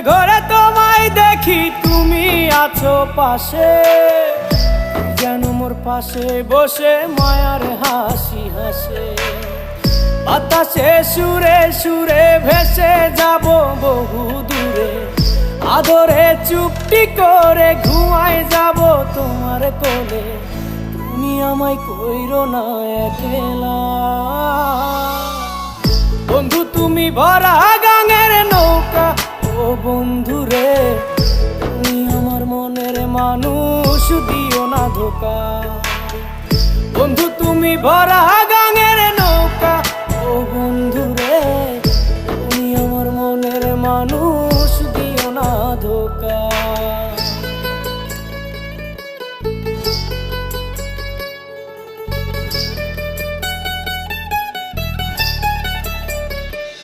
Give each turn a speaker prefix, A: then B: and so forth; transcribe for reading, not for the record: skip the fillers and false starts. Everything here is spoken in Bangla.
A: ঘরে তোমায় দেখি তুমি আছো পাশে, যেন মোর পাশে বসে মায়ার হাসি হাসে। বাতাসে সুরে সুরে ভেসে যাব বহু দূরে, আদরে চুপটি করে ঘুমায় যাব তোমার কোলে। তুমি আমায় কইরো না একলা বন্ধু, তুমি ভরা গাঙের নৌকা। ও বন্ধু রে, তুমি আমার মনের মানুষ, দিও না ধোকা। বন্ধু তুমি ভরা গাঙের নৌকা। ও